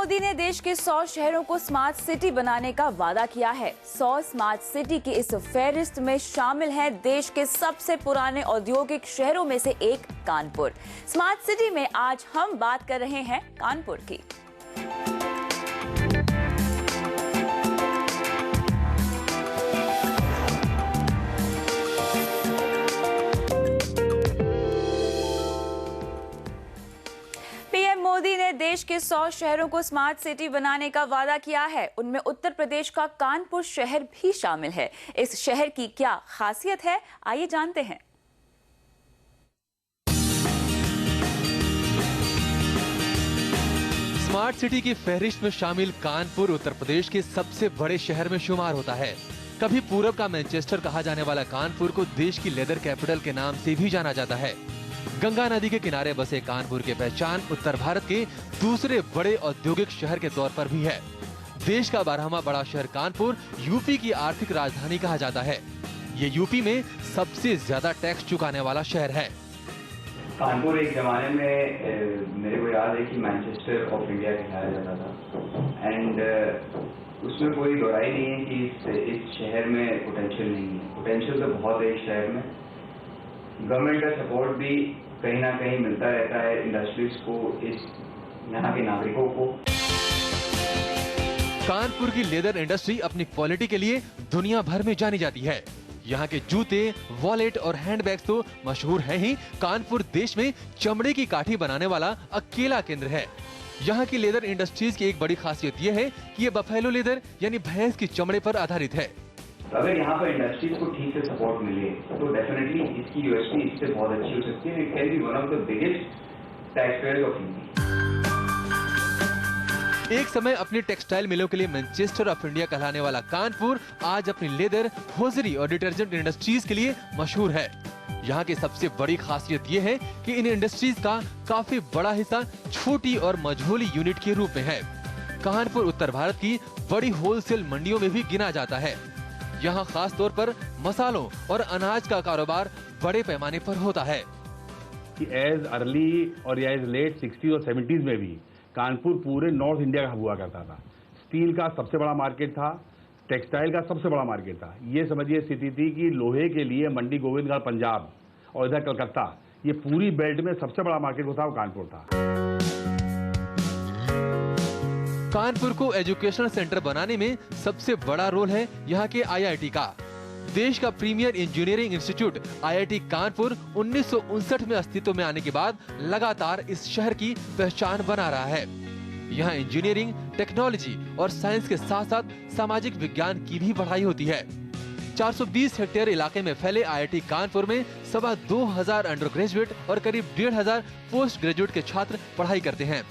मोदी ने देश के 100 शहरों को स्मार्ट सिटी बनाने का वादा किया है। 100 स्मार्ट सिटी की इस फहरिस्त में शामिल है देश के सबसे पुराने औद्योगिक शहरों में से एक कानपुर। स्मार्ट सिटी में आज हम बात कर रहे हैं कानपुर की। पीएम मोदी ने देश के 100 शहरों को स्मार्ट सिटी बनाने का वादा किया है। उनमें उत्तर प्रदेश का कानपुर शहर भी शामिल है। इस शहर की क्या खासियत है, आइए जानते हैं। स्मार्ट सिटी की फहरिस्त में शामिल कानपुर उत्तर प्रदेश के सबसे बड़े शहर में शुमार होता है। कभी पूरब का मैनचेस्टर कहा जाने वाला कानपुर को देश की लेदर कैपिटल के नाम से भी जाना जाता है। गंगा नदी के किनारे बसे कानपुर की पहचान उत्तर भारत के दूसरे बड़े औद्योगिक शहर के तौर पर भी है। देश का 12वां बड़ा शहर कानपुर यूपी की आर्थिक राजधानी कहा जाता है। ये यूपी में सबसे ज्यादा टैक्स चुकाने वाला शहर है। कानपुर एक जमाने में मेरे को याद है कि मैनचेस्टर ऑफ इंडिया कहलाया जाता था एंड उसमें कोई दोहराई नहीं है कि इस शहर में पोटेंशियल नहीं है। पोटेंशियल तो बहुत है इस शहर में। गवर्नमेंट का सपोर्ट भी कहीं ना कहीं मिलता रहता है इंडस्ट्रीज को, इस यहाँ के नागरिकों को। कानपुर की लेदर इंडस्ट्री अपनी क्वालिटी के लिए दुनिया भर में जानी जाती है। यहाँ के जूते, वॉलेट और हैंडबैग्स तो मशहूर हैं ही। कानपुर देश में चमड़े की काठी बनाने वाला अकेला केंद्र है। यहाँ की लेदर इंडस्ट्रीज की एक बड़ी खासियत यह है कि ये बफेलो लेदर यानी भैंस की चमड़े पर आधारित है। अगर यहाँ पर इंडस्ट्रीज को ठीक से सपोर्ट मिले तो डेफिनेटली इसकी यूएसपी इससे बहुत अच्छी हो सकती है। It can be one of the biggest tax payers of India. एक समय अपनी टेक्सटाइल मिलों के लिए मैनचेस्टर ऑफ इंडिया कहलाने वाला कानपुर आज अपनी लेदर, होजरी और डिटर्जेंट इंडस्ट्रीज के लिए मशहूर है। यहाँ की सबसे बड़ी खासियत ये है कि इन इंडस्ट्रीज का काफी बड़ा हिस्सा छोटी और मझोली यूनिट के रूप में है। कानपुर उत्तर भारत की बड़ी होलसेल मंडियों में भी गिना जाता है। यहाँ खास तौर पर मसालों और अनाज का कारोबार बड़े पैमाने पर होता है। एज अर्ली और एज लेट 60s और 70s में भी कानपुर पूरे नॉर्थ इंडिया का हुआ करता था। स्टील का सबसे बड़ा मार्केट था, टेक्सटाइल का सबसे बड़ा मार्केट था। ये समझिए स्थिति थी कि लोहे के लिए मंडी गोविंदगढ़ पंजाब और इधर कलकत्ता, ये पूरी बेल्ट में सबसे बड़ा मार्केट था वो कानपुर था। कानपुर को एजुकेशनल सेंटर बनाने में सबसे बड़ा रोल है यहाँ के आईआईटी का। देश का premier engineering institute IIT Kanpur 1959 में अस्तित्व में आने के बाद लगातार इस शहर की पहचान बना रहा है। यहाँ इंजीनियरिंग, टेक्नोलॉजी और साइंस के साथ साथ सामाजिक विज्ञान की भी पढ़ाई होती है। 420 हेक्टेयर इलाके में फैले आईआईटी कानपुर में 2,2500 अंडर ग्रेजुएट और करीब 1,500 पोस्ट ग्रेजुएट के छात्र पढ़ाई करते हैं।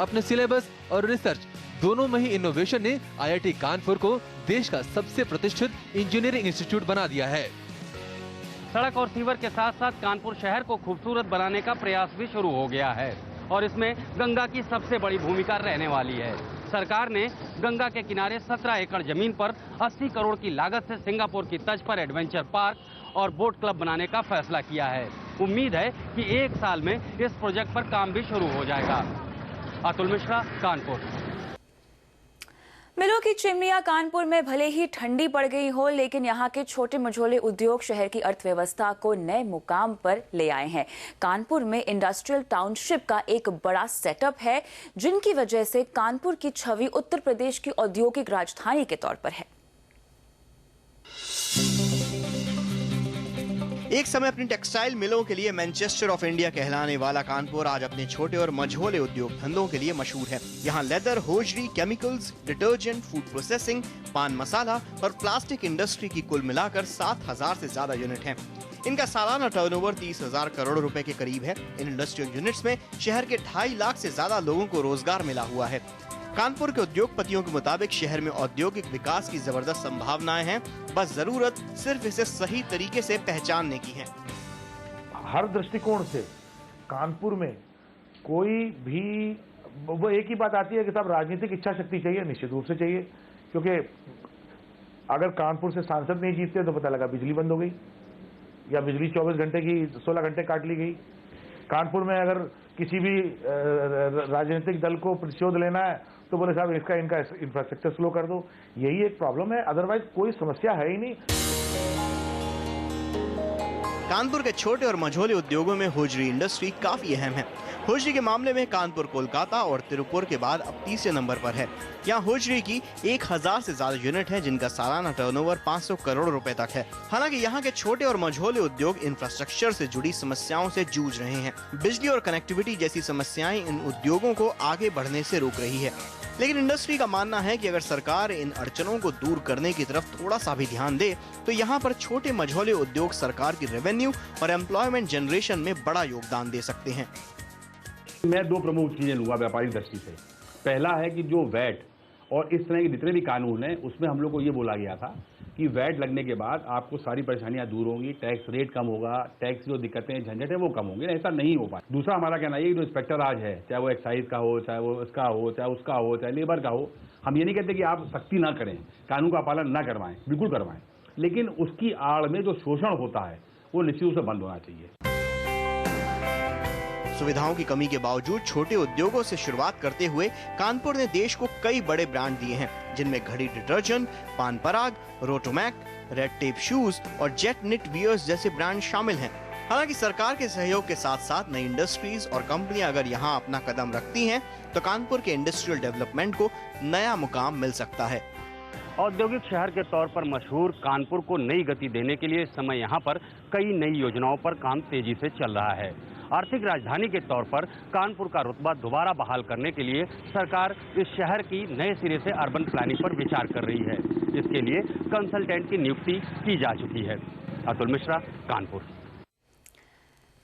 अपने सिलेबस और रिसर्च दोनों में ही इनोवेशन ने आईआईटी कानपुर को देश का सबसे प्रतिष्ठित इंजीनियरिंग इंस्टीट्यूट बना दिया है। सड़क और सीवर के साथ साथ कानपुर शहर को खूबसूरत बनाने का प्रयास भी शुरू हो गया है और इसमें गंगा की सबसे बड़ी भूमिका रहने वाली है। सरकार ने गंगा के किनारे 17 एकड़ जमीन पर 80 करोड़ की लागत से सिंगापुर की तर्ज पर एडवेंचर पार्क और बोट क्लब बनाने का फैसला किया है। उम्मीद है कि 1 साल में इस प्रोजेक्ट पर काम भी शुरू हो जाएगा। अतुल मिश्रा, कानपुर। मिलों की चिमनियां कानपुर में भले ही ठंडी पड़ गई हो, लेकिन यहाँ के छोटे मझोले उद्योग शहर की अर्थव्यवस्था को नए मुकाम पर ले आए हैं। कानपुर में इंडस्ट्रियल टाउनशिप का एक बड़ा सेटअप है, जिनकी वजह से कानपुर की छवि उत्तर प्रदेश की औद्योगिक राजधानी के तौर पर है। एक समय अपनी टेक्सटाइल मिलों के लिए मैनचेस्टर ऑफ इंडिया कहलाने वाला कानपुर आज अपने छोटे और मझोले उद्योग धंधों के लिए मशहूर है। यहाँ leather, hosiery, chemicals, detergent, food processing, पान मसाला और प्लास्टिक इंडस्ट्री की कुल मिलाकर 7,000 से ज्यादा यूनिट हैं। इनका सालाना टर्नओवर 30,000 करोड़ रुपए के करीब है। इन इंडस्ट्रियल यूनिट्स में शहर के 2.5 लाख से ज्यादा लोगों को रोजगार मिला हुआ है। कानपुर के उद्योगपतियों के मुताबिक शहर में औद्योगिक विकास की जबरदस्त संभावनाएं हैं, बस जरूरत सिर्फ इसे सही तरीके से पहचानने की है। हर दृष्टिकोण से कानपुर में कोई भी वो एक ही बात आती है कि साहब राजनीतिक इच्छा शक्ति चाहिए, निश्चित रूप से चाहिए, क्योंकि अगर कानपुर से सांसद नहीं जीतते तो पता लगा बिजली बंद हो गई या बिजली 24 घंटे की 16 घंटे काट ली गई। कानपुर में अगर किसी भी राजनीतिक दल को प्रतिशोध लेना है तो बोले साहब इनका इंफ्रास्ट्रक्चर स्लो कर दो। यही एक प्रॉब्लम है, अदरवाइज कोई समस्या है ही नहीं। कानपुर के छोटे और मझोले उद्योगों में होजरी इंडस्ट्री काफी अहम है। होजरी के मामले में कानपुर कोलकाता और तिरुपुर के बाद अब तीसरे नंबर पर है। यहाँ होजरी की 1000 से ज्यादा यूनिट है जिनका सालाना टर्नओवर 500 करोड़ रुपए तक है। हालांकि यहाँ के छोटे और मझोले उद्योग इंफ्रास्ट्रक्चर से जुड़ी समस्याओं से जूझ रहे हैं। बिजली और कनेक्टिविटी जैसी समस्याएं इन उद्योगों को आगे बढ़ने से रोक रही है। लेकिन इंडस्ट्री का मानना है कि अगर सरकार इन अड़चनों को दूर करने की तरफ थोड़ा सा भी ध्यान दे तो यहाँ पर छोटे मझोले उद्योग सरकार की रेवेन्यू और एम्प्लॉयमेंट जनरेशन में बड़ा योगदान दे सकते हैं। मैं दो प्रमुख चीजें लूंगा व्यापारिक दृष्टि से। पहला है कि जो वैट और इस तरह के जितने भी कानून हैं उसमें हम लोग को ये बोला गया था कि वैट लगने के बाद आपको सारी परेशानियां दूर होंगी, टैक्स रेट कम होगा, टैक्स जो दिक्कतें झंझट है वो कम होंगे। ऐसा नहीं हो पाए। दूसरा हमारा कहना है कि जो इंस्पेक्टर आज है, चाहे वो एक्साइज का हो, चाहे वो इसका हो, चाहे उसका हो, चाहे लेबर का हो, हम ये नहीं कहते कि आप सख्ती ना करें, कानून का पालन ना करवाएं, बिल्कुल करवाएं, लेकिन उसकी आड़ में जो शोषण होता है वो निश्चित रूप से बंद होना चाहिए। सुविधाओं की कमी के बावजूद छोटे उद्योगों से शुरुआत करते हुए कानपुर ने देश को कई बड़े ब्रांड दिए हैं, जिनमें घड़ी डिटर्जेंट, पान पराग, रोटोमैक, रेड टेप शूज और जेट निट वियर्स जैसे ब्रांड शामिल हैं। हालांकि सरकार के सहयोग के साथ साथ नई इंडस्ट्रीज और कंपनियां अगर यहां अपना कदम रखती हैं, तो कानपुर के इंडस्ट्रियल डेवलपमेंट को नया मुकाम मिल सकता है। औद्योगिक शहर के तौर पर मशहूर कानपुर को नई गति देने के लिए इस समय यहाँ पर कई नई योजनाओं पर काम तेजी से चल रहा है। आर्थिक राजधानी के तौर पर कानपुर का रुतबा दोबारा बहाल करने के लिए सरकार इस शहर की नए सिरे से अर्बन प्लानिंग पर विचार कर रही है। इसके लिए कंसल्टेंट की नियुक्ति की जा चुकी है। अतुल मिश्रा, कानपुर।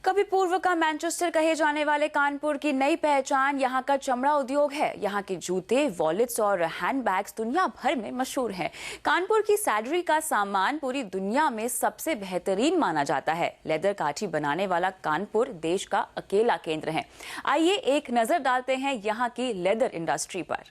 कभी पूर्व का मैनचेस्टर कहे जाने वाले कानपुर की नई पहचान यहाँ का चमड़ा उद्योग है। यहाँ के जूते, वॉलेट्स और हैंडबैग्स दुनिया भर में मशहूर हैं। कानपुर की सैडरी का सामान पूरी दुनिया में सबसे बेहतरीन माना जाता है। लेदर काठी बनाने वाला कानपुर देश का अकेला केंद्र है। आइए एक नजर डालते हैं यहाँ की लेदर इंडस्ट्री पर।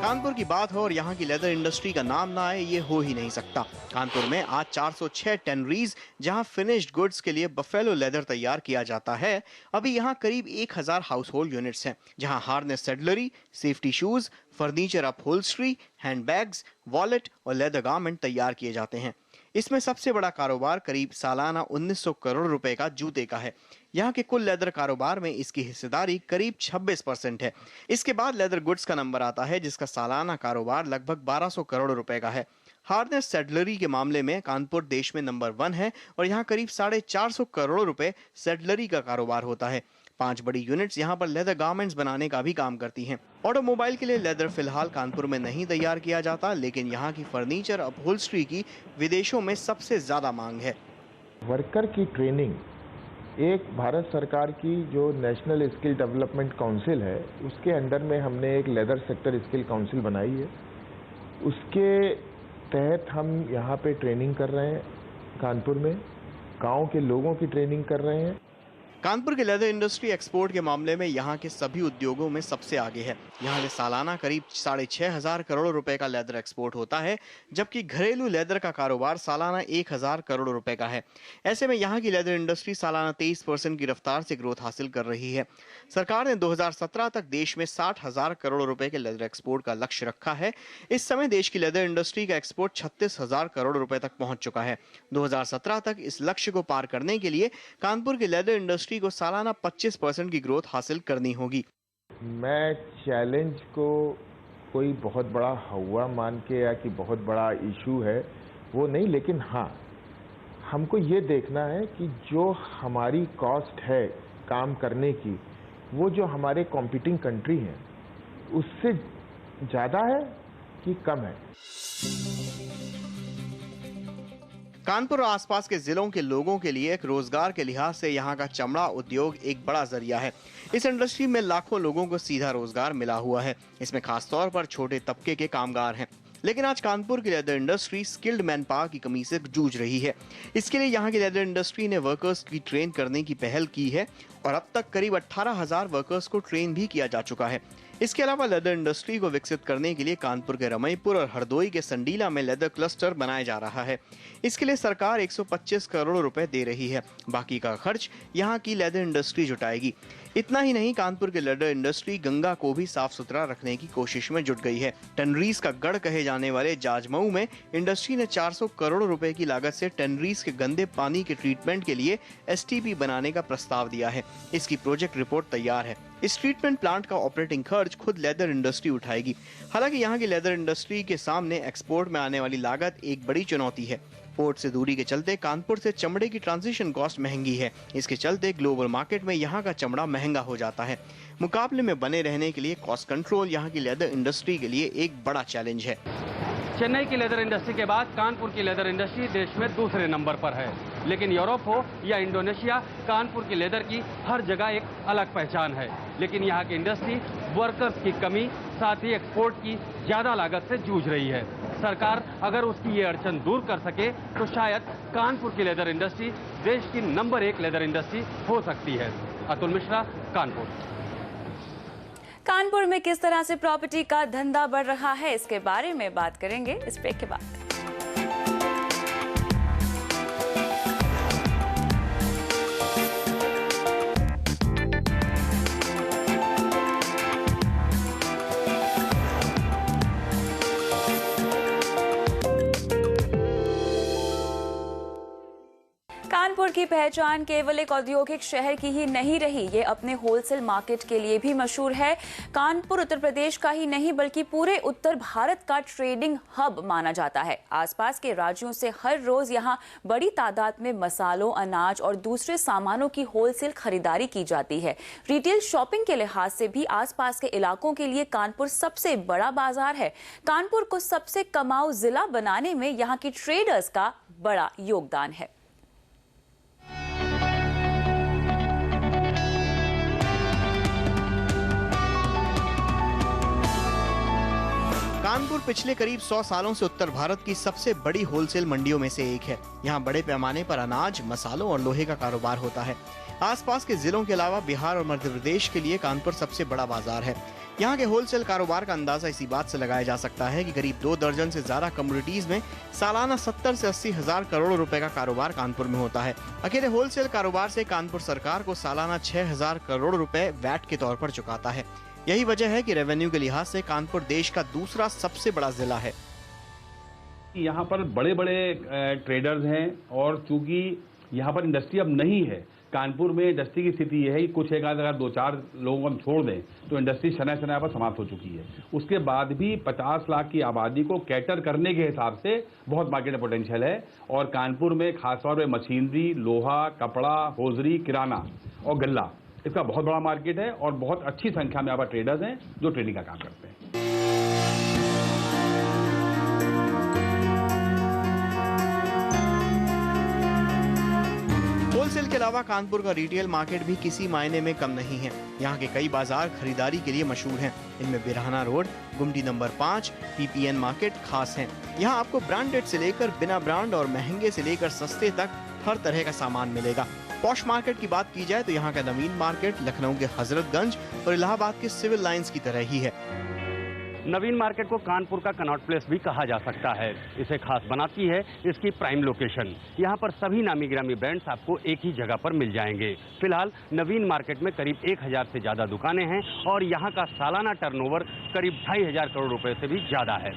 कानपुर की बात हो और यहाँ की लेदर इंडस्ट्री का नाम ना आए, ये हो ही नहीं सकता। कानपुर में आज 406 टेनरीज जहाँ फिनिश्ड गुड्स के लिए बफेलो लेदर तैयार किया जाता है। अभी यहाँ करीब 1000 हाउस होल्ड यूनिट्स हैं, जहाँ harness saddlery, safety shoes, furniture upholstery, handbags, wallet और लेदर गारमेंट तैयार किए जाते हैं। इसमें सबसे बड़ा कारोबार करीब सालाना 1900 करोड़ रुपए का जूते का है। यहाँ के कुल लेदर कारोबार में इसकी हिस्सेदारी करीब 26% है। इसके बाद लेदर गुड्स का नंबर आता है, जिसका सालाना कारोबार लगभग 1200 करोड़ रुपए का है। हार्नेस सेडलरी के मामले में कानपुर देश में नंबर 1 है और यहाँ करीब 450 करोड़ रुपए सेडलरी का कारोबार होता है। 5 बड़ी यूनिट्स यहाँ पर लेदर गारमेंट्स बनाने का भी काम करती हैं। ऑटोमोबाइल के लिए लेदर फिलहाल कानपुर में नहीं तैयार किया जाता, लेकिन यहाँ की फर्नीचर अपहोल्स्ट्री की विदेशों में सबसे ज्यादा मांग है। वर्कर की ट्रेनिंग एक भारत सरकार की जो नेशनल स्किल डेवलपमेंट काउंसिल है, उसके अंडर में हमने एक लेदर सेक्टर स्किल काउंसिल बनाई है। उसके तहत हम यहाँ पे ट्रेनिंग कर रहे हैं। कानपुर में गांव के लोगों की ट्रेनिंग कर रहे हैं। कानपुर के लेदर इंडस्ट्री एक्सपोर्ट के मामले में यहाँ के सभी उद्योगों में सबसे आगे है। यहाँ से सालाना करीब 6500 करोड़ रुपए का लेदर एक्सपोर्ट होता है, जबकि घरेलू लेदर का कारोबार सालाना 1000 करोड़ रुपए का है। ऐसे में यहाँ की लेदर इंडस्ट्री सालाना 23% की रफ्तार से ग्रोथ हासिल कर रही है। सरकार ने 2017 तक देश में 60,000 करोड़ रुपए के लेदर एक्सपोर्ट का लक्ष्य रखा है। इस समय देश की लेदर इंडस्ट्री का एक्सपोर्ट 36,000 करोड़ रुपए तक पहुंच चुका है। 2017 तक इस लक्ष्य को पार करने के लिए कानपुर की लेदर इंडस्ट्री को सालाना 25% की ग्रोथ हासिल करनी होगी। मैं चैलेंज को कोई बहुत बड़ा हवा मान के या कि बहुत बड़ा इशू है वो नहीं, लेकिन हाँ हमको ये देखना है कि जो हमारी कॉस्ट है काम करने की, वो जो हमारे कॉम्पिटिंग कंट्री हैं उससे ज़्यादा है कि कम है। कानपुर और आसपास के जिलों के लोगों के लिए एक रोजगार के लिहाज से यहाँ का चमड़ा उद्योग एक बड़ा जरिया है। इस इंडस्ट्री में लाखों लोगों को सीधा रोजगार मिला हुआ है। इसमें खासतौर पर छोटे तबके के कामगार हैं। लेकिन आज कानपुर की leather industry skilled man power की कमी से जूझ रही है। इसके लिए यहाँ की लेदर इंडस्ट्री ने वर्कर्स की ट्रेन करने की पहल की है और अब तक करीब 18,000 वर्कर्स को ट्रेन भी किया जा चुका है। इसके अलावा लेदर इंडस्ट्री को विकसित करने के लिए कानपुर के रमईपुर और हरदोई के संडीला में लेदर क्लस्टर बनाया जा रहा है। इसके लिए सरकार 125 करोड़ रुपए दे रही है। बाकी का खर्च यहाँ की लेदर इंडस्ट्री जुटाएगी। इतना ही नहीं, कानपुर के लेदर इंडस्ट्री गंगा को भी साफ सुथरा रखने की कोशिश में जुट गई है। टनरीज का गढ़ कहे जाने वाले जाजमऊ में इंडस्ट्री ने 400 करोड़ रुपए की लागत से टनरीज के गंदे पानी के ट्रीटमेंट के लिए STP बनाने का प्रस्ताव दिया है। इसकी प्रोजेक्ट रिपोर्ट तैयार है। इस ट्रीटमेंट प्लांट का ऑपरेटिंग खर्च खुद लेदर इंडस्ट्री उठाएगी। हालांकि यहाँ की लेदर इंडस्ट्री के सामने एक्सपोर्ट में आने वाली लागत एक बड़ी चुनौती है। पोर्ट से दूरी के चलते कानपुर से चमड़े की ट्रांजिशन कॉस्ट महंगी है। इसके चलते ग्लोबल मार्केट में यहाँ का चमड़ा महंगा हो जाता है। मुकाबले में बने रहने के लिए कॉस्ट कंट्रोल यहाँ की लेदर इंडस्ट्री के लिए एक बड़ा चैलेंज है। चेन्नई की लेदर इंडस्ट्री के बाद कानपुर की लेदर इंडस्ट्री देश में दूसरे नंबर पर है। लेकिन यूरोप हो या इंडोनेशिया, कानपुर की लेदर की हर जगह एक अलग पहचान है। लेकिन यहाँ की इंडस्ट्री वर्कर्स की कमी, साथ ही एक्सपोर्ट की ज्यादा लागत से जूझ रही है। सरकार अगर उसकी ये अड़चन दूर कर सके तो शायद कानपुर की लेदर इंडस्ट्री देश की नंबर 1 लेदर इंडस्ट्री हो सकती है। अतुल मिश्रा, कानपुर। कानपुर में किस तरह से प्रॉपर्टी का धंधा बढ़ रहा है, इसके बारे में बात करेंगे इस ब्रेक के बाद। कानपुर की पहचान केवल एक औद्योगिक शहर की ही नहीं रही, ये अपने होलसेल मार्केट के लिए भी मशहूर है। कानपुर उत्तर प्रदेश का ही नहीं बल्कि पूरे उत्तर भारत का ट्रेडिंग हब माना जाता है। आसपास के राज्यों से हर रोज यहाँ बड़ी तादाद में मसालों, अनाज और दूसरे सामानों की होलसेल खरीदारी की जाती है। रिटेल शॉपिंग के लिहाज से भी आसपास के इलाकों के लिए कानपुर सबसे बड़ा बाजार है। कानपुर को सबसे कमाऊ जिला बनाने में यहाँ की ट्रेडर्स का बड़ा योगदान है। कानपुर पिछले करीब 100 सालों से उत्तर भारत की सबसे बड़ी होलसेल मंडियों में से एक है। यहाँ बड़े पैमाने पर अनाज, मसालों और लोहे का कारोबार होता है। आसपास के जिलों के अलावा बिहार और मध्य प्रदेश के लिए कानपुर सबसे बड़ा बाजार है। यहाँ के होलसेल कारोबार का अंदाजा इसी बात से लगाया जा सकता है कि करीब 2 दर्जन से ज्यादा कमोडिटीज में सालाना 70 से 80 हजार करोड़ रुपए का कारोबार कानपुर में होता है। अकेले होलसेल कारोबार से कानपुर सरकार को सालाना 6,000 करोड़ रुपए वैट के तौर पर चुकाता है। यही वजह है कि रेवेन्यू के लिहाज से कानपुर देश का दूसरा सबसे बड़ा जिला है। यहाँ पर बड़े बड़े ट्रेडर्स हैं और चूंकि यहाँ पर इंडस्ट्री अब नहीं है, कानपुर में इंडस्ट्री की स्थिति यह है कि कुछ एक अगर 2-4 लोगों को हम छोड़ दें तो इंडस्ट्री शनाय पर समाप्त हो चुकी है। उसके बाद भी 50 लाख की आबादी को कैटर करने के हिसाब से बहुत मार्केट में पोटेंशियल है। और कानपुर में खासतौर पर मशीनरी, लोहा, कपड़ा, होजरी, किराना और गल्ला, इसका बहुत बड़ा मार्केट है और बहुत अच्छी संख्या में यहाँ पर ट्रेडर्स हैं जो ट्रेडिंग का काम करते हैं। होलसेल के अलावा कानपुर का रिटेल मार्केट भी किसी मायने में कम नहीं है। यहाँ के कई बाजार खरीदारी के लिए मशहूर हैं। इनमें बिरहाना रोड, गुमटी नंबर 5, PPN मार्केट खास हैं। यहाँ आपको ब्रांडेड से लेकर बिना ब्रांड और महंगे से लेकर सस्ते तक हर तरह का सामान मिलेगा। पॉश मार्केट की बात की जाए तो यहाँ का नवीन मार्केट लखनऊ के हजरतगंज और इलाहाबाद के सिविल लाइंस की तरह ही है। नवीन मार्केट को कानपुर का कनॉट प्लेस भी कहा जा सकता है। इसे खास बनाती है इसकी प्राइम लोकेशन। यहाँ पर सभी नामी गिरामी ब्रांड्स आपको एक ही जगह पर मिल जाएंगे। फिलहाल नवीन मार्केट में करीब 1000 से ज्यादा दुकानें हैं और यहाँ का सालाना टर्नओवर करीब 2500 करोड़ रुपए से भी ज्यादा है।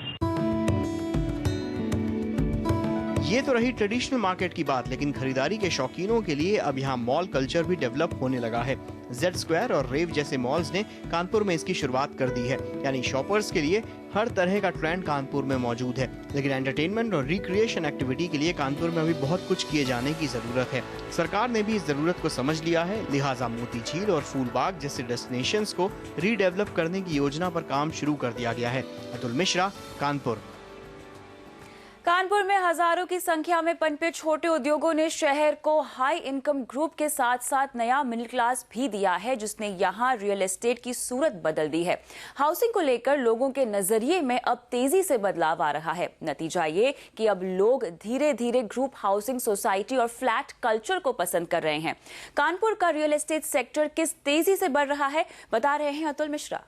ये तो रही ट्रेडिशनल मार्केट की बात, लेकिन खरीदारी के शौकीनों के लिए अब यहाँ मॉल कल्चर भी डेवलप होने लगा है। जेड स्क्वायर और रेव जैसे मॉल्स ने कानपुर में इसकी शुरुआत कर दी है। यानी शॉपर्स के लिए हर तरह का ट्रेंड कानपुर में मौजूद है। लेकिन एंटरटेनमेंट और रिक्रिएशन एक्टिविटी के लिए कानपुर में अभी बहुत कुछ किए जाने की जरूरत है। सरकार ने भी इस जरूरत को समझ लिया है, लिहाजा मोती झील और फूलबाग जैसे डेस्टिनेशंस को रीडेवलप करने की योजना पर काम शुरू कर दिया गया है। अतुल मिश्रा, कानपुर। कानपुर में हजारों की संख्या में पनपे छोटे उद्योगों ने शहर को हाई इनकम ग्रुप के साथ साथ नया मिडिल क्लास भी दिया है, जिसने यहां रियल एस्टेट की सूरत बदल दी है। हाउसिंग को लेकर लोगों के नजरिए में अब तेजी से बदलाव आ रहा है। नतीजा ये कि अब लोग धीरे धीरे ग्रुप हाउसिंग सोसाइटी और फ्लैट कल्चर को पसंद कर रहे हैं। कानपुर का रियल एस्टेट सेक्टर किस तेजी से बढ़ रहा है, बता रहे हैं अतुल मिश्रा।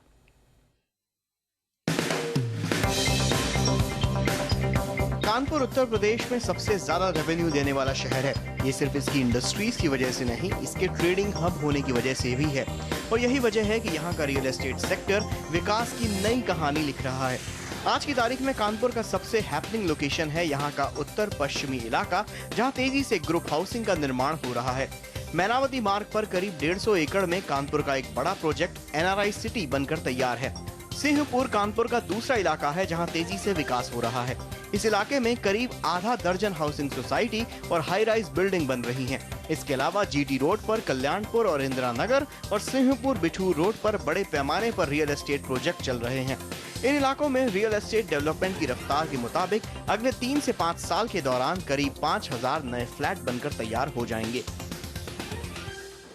कानपुर उत्तर प्रदेश में सबसे ज्यादा रेवेन्यू देने वाला शहर है। ये सिर्फ इसकी इंडस्ट्रीज की वजह से नहीं, इसके ट्रेडिंग हब होने की वजह से भी है। और यही वजह है कि यहाँ का रियल एस्टेट सेक्टर विकास की नई कहानी लिख रहा है। आज की तारीख में कानपुर का सबसे हैपनिंग लोकेशन है यहाँ का उत्तर पश्चिमी इलाका, जहाँ तेजी से ग्रुप हाउसिंग का निर्माण हो रहा है। मैनावती मार्ग पर करीब 150 एकड़ में कानपुर का एक बड़ा प्रोजेक्ट NRI सिटी बनकर तैयार है। सिंहपुर कानपुर का दूसरा इलाका है जहां तेजी से विकास हो रहा है। इस इलाके में करीब आधा दर्जन हाउसिंग सोसाइटी और हाई राइज बिल्डिंग बन रही हैं। इसके अलावा GT रोड पर कल्याणपुर और इंदिरा नगर और सिंहपुर बिठूर रोड पर बड़े पैमाने पर रियल एस्टेट प्रोजेक्ट चल रहे हैं। इन इलाकों में रियल एस्टेट डेवलपमेंट की रफ्तार के मुताबिक अगले 3 से 5 साल के दौरान करीब 5000 नए फ्लैट बनकर तैयार हो जाएंगे।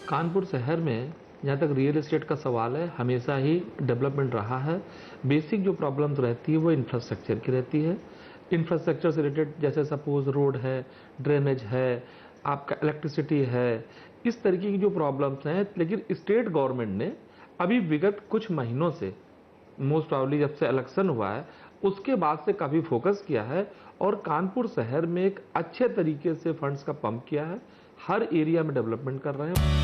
कानपुर शहर में जहाँ तक रियल एस्टेट का सवाल है, हमेशा ही डेवलपमेंट रहा है। बेसिक जो प्रॉब्लम्स रहती है वो इंफ्रास्ट्रक्चर की रहती है। इंफ्रास्ट्रक्चर से रिलेटेड जैसे सपोज रोड है, ड्रेनेज है, आपका इलेक्ट्रिसिटी है, इस तरीके की जो प्रॉब्लम्स हैं। लेकिन स्टेट गवर्नमेंट ने अभी विगत कुछ महीनों से, मोस्ट प्रॉब्ली जब से इलेक्शन हुआ है उसके बाद से काफ़ी फोकस किया है और कानपुर शहर में एक अच्छे तरीके से फंड्स का पंप किया है। हर एरिया में डेवलपमेंट कर रहे हैं।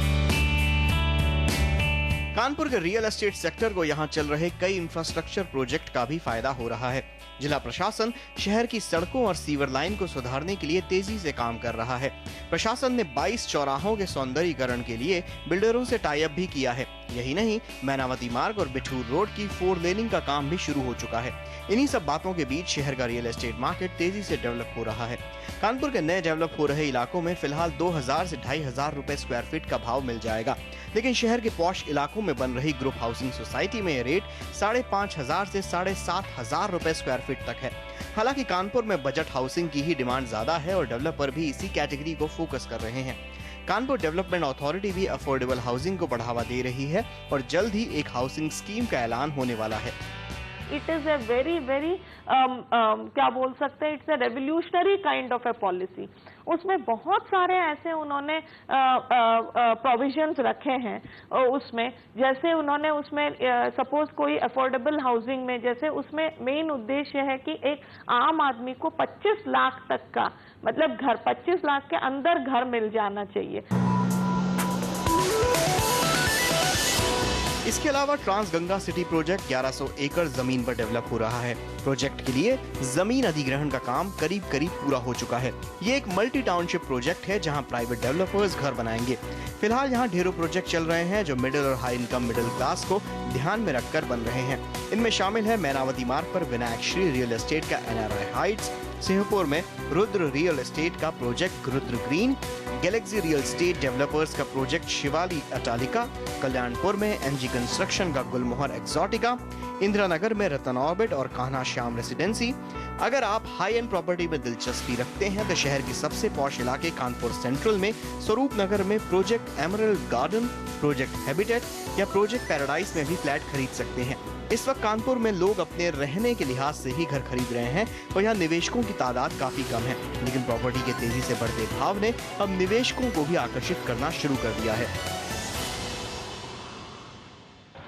कानपुर के रियल एस्टेट सेक्टर को यहाँ चल रहे कई इंफ्रास्ट्रक्चर प्रोजेक्ट का भी फायदा हो रहा है। जिला प्रशासन शहर की सड़कों और सीवर लाइन को सुधारने के लिए तेजी से काम कर रहा है। प्रशासन ने 22 चौराहों के सौंदर्यीकरण के लिए बिल्डरों से टाई अप भी किया है। यही नहीं, मैनावती मार्ग और बिठूर रोड की 4 लेनिंग का काम भी शुरू हो चुका है। इन्हीं सब बातों के बीच शहर का रियल एस्टेट मार्केट तेजी से डेवलप हो रहा है। कानपुर के नए डेवलप हो रहे इलाकों में फिलहाल 2000 से 2500 रुपए स्क्वायर फीट का भाव मिल जाएगा, लेकिन शहर के पॉश इलाकों में बन रही ग्रुप हाउसिंग सोसाइटी में ये रेट 5500 से 7500 रुपए स्क्वायर फीट तक है। हालांकि कानपुर में बजट हाउसिंग की ही डिमांड ज्यादा है और डेवलपर भी इसी कैटेगरी को फोकस कर रहे हैं। कानपुर डेवलपमेंट अथॉरिटी भी अफोर्डेबल हाउसिंग को बढ़ावा दे रही है और जल्द ही एक हाउसिंग स्कीम का ऐलान होने वाला है। इट इज ए वेरी क्या बोल सकते हैं, it's a revolutionary kind of A policy. उसमें बहुत सारे ऐसे उन्होंने प्रोविजंस रखे हैं उसमें, जैसे उन्होंने उसमें सपोज कोई अफोर्डेबल हाउसिंग में, जैसे उसमें मेन उद्देश्य है कि एक आम आदमी को 25 लाख तक का, मतलब घर 25 लाख के अंदर घर मिल जाना चाहिए। इसके अलावा ट्रांस गंगा सिटी प्रोजेक्ट 1100 एकड़ जमीन पर डेवलप हो रहा है। प्रोजेक्ट के लिए जमीन अधिग्रहण का काम करीब पूरा हो चुका है। ये एक मल्टी टाउनशिप प्रोजेक्ट है जहां प्राइवेट डेवलपर्स घर बनाएंगे। फिलहाल यहां ढेरों प्रोजेक्ट चल रहे हैं जो मिडिल और हाई इनकम मिडिल क्लास को ध्यान में रखकर बन रहे हैं। इनमें शामिल है मैनावती मार्ग पर विनायक श्री रियल एस्टेट का NRI हाइट्स, सिंहपुर में रुद्र रियल एस्टेट का project Rudra green, Galaxy real estate developers का प्रोजेक्ट शिवाली अटालिका, कल्याणपुर में NG कंस्ट्रक्शन का गुलमोहर एक्सोटिका, इंदिरा नगर में रतन ऑर्बिट और कान्हा श्याम रेसिडेंसी। अगर आप हाई एंड प्रॉपर्टी में दिलचस्पी रखते हैं तो शहर के सबसे पॉश इलाके कानपुर सेंट्रल में स्वरूप नगर में project emerald garden, project habitat या प्रोजेक्ट पैराडाइज में भी फ्लैट खरीद सकते हैं। इस वक्त कानपुर में लोग अपने रहने के लिहाज से ही घर खरीद रहे हैं और यहाँ निवेशकों की तादाद काफी कम है, लेकिन प्रॉपर्टी के तेजी से बढ़ते भाव ने अब निवेशकों को भी आकर्षित करना शुरू कर दिया है।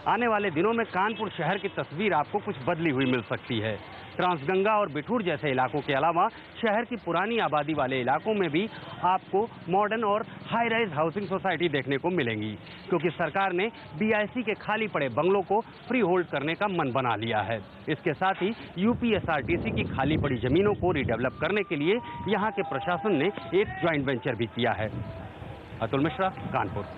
आने वाले दिनों में कानपुर शहर की तस्वीर आपको कुछ बदली हुई मिल सकती है। ट्रांसगंगा और बिठूर जैसे इलाकों के अलावा शहर की पुरानी आबादी वाले इलाकों में भी आपको मॉडर्न और हाई राइज हाउसिंग सोसाइटी देखने को मिलेंगी, क्योंकि सरकार ने BIC के खाली पड़े बंगलों को फ्री होल्ड करने का मन बना लिया है। इसके साथ ही UPSRTC की खाली पड़ी जमीनों को रिडेवलप करने के लिए यहाँ के प्रशासन ने एक ज्वाइंट वेंचर भी किया है। अतुल मिश्रा, कानपुर।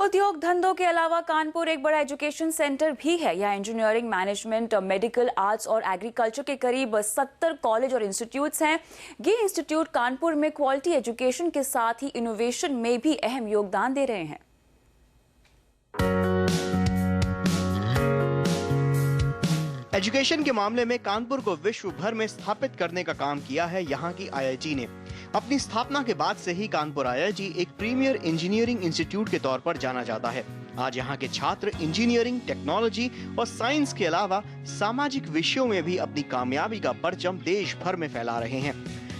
उद्योग धंधों के अलावा कानपुर एक बड़ा एजुकेशन सेंटर भी है। यहाँ इंजीनियरिंग, मैनेजमेंट, मेडिकल, आर्ट्स और एग्रीकल्चर के करीब 70 कॉलेज और इंस्टीट्यूट्स हैं। ये इंस्टीट्यूट कानपुर में क्वालिटी एजुकेशन के साथ ही इनोवेशन में भी अहम योगदान दे रहे हैं। एजुकेशन के मामले में कानपुर को विश्व भर में स्थापित करने का काम किया है यहाँ की IIT ने। अपनी स्थापना के बाद से ही कानपुर IIT एक प्रीमियर इंजीनियरिंग इंस्टीट्यूट के तौर पर जाना जाता है। आज यहाँ के छात्र इंजीनियरिंग, टेक्नोलॉजी और साइंस के अलावा सामाजिक विषयों में भी अपनी कामयाबी का परचम देश भर में फैला रहे हैं।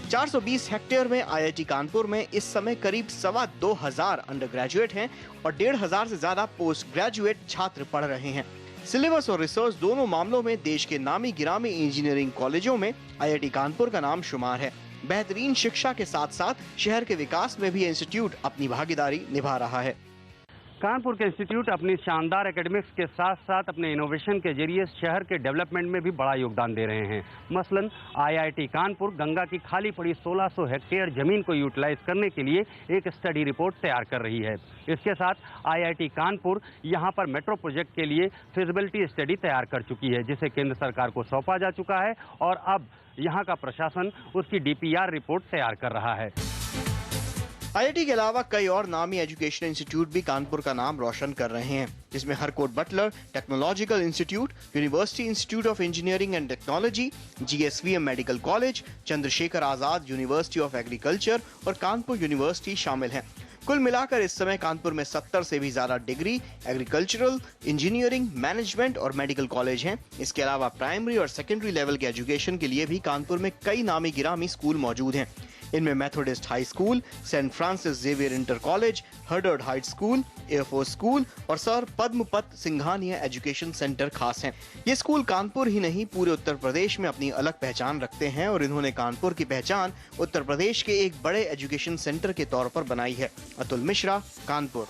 420 हेक्टेयर में IIT कानपुर में इस समय करीब 2,2500 अंडर ग्रेजुएट हैं और 1,500 से ज्यादा पोस्ट ग्रेजुएट छात्र पढ़ रहे हैं। सिलेबस और रिसर्च दोनों मामलों में देश के नामी गिरामी इंजीनियरिंग कॉलेजों में IIT कानपुर का नाम शुमार है। बेहतरीन शिक्षा के साथ साथ शहर के विकास में भी इंस्टीट्यूट अपनी भागीदारी निभा रहा है। कानपुर के इंस्टीट्यूट अपनी शानदार एकेडमिक्स के साथ साथ अपने इनोवेशन के जरिए शहर के डेवलपमेंट में भी बड़ा योगदान दे रहे हैं। मसलन IIT कानपुर गंगा की खाली पड़ी 1600 हेक्टेयर जमीन को यूटिलाइज करने के लिए एक स्टडी रिपोर्ट तैयार कर रही है। इसके साथ IIT कानपुर यहां पर मेट्रो प्रोजेक्ट के लिए फिजिबिलिटी स्टडी तैयार कर चुकी है, जिसे केंद्र सरकार को सौंपा जा चुका है और अब यहां का प्रशासन उसकी DPR रिपोर्ट तैयार कर रहा है। IIT के अलावा कई और नामी एजुकेशन इंस्टीट्यूट भी कानपुर का नाम रोशन कर रहे हैं, जिसमें Harcourt Buttler technological institute, university institute of engineering and technology, GSVM medical college, Chandrashekhar Azad university of agriculture और कानपुर यूनिवर्सिटी शामिल हैं। कुल मिलाकर इस समय कानपुर में 70 से भी ज्यादा डिग्री, एग्रीकल्चरल, इंजीनियरिंग, मैनेजमेंट और मेडिकल कॉलेज हैं। इसके अलावा प्राइमरी और सेकेंडरी लेवल के एजुकेशन के लिए भी कानपुर में कई नामी गिरामी स्कूल मौजूद हैं। इनमें Methodist high school, Saint Francis Xavier inter college, हर्डर्ड हाइट स्कूल, एयरफोर्स स्कूल और sir Padampat Singhania education centre खास हैं। ये स्कूल कानपुर ही नहीं पूरे उत्तर प्रदेश में अपनी अलग पहचान रखते हैं और इन्होंने कानपुर की पहचान उत्तर प्रदेश के एक बड़े एजुकेशन सेंटर के तौर पर बनाई है। अतुल मिश्रा, कानपुर।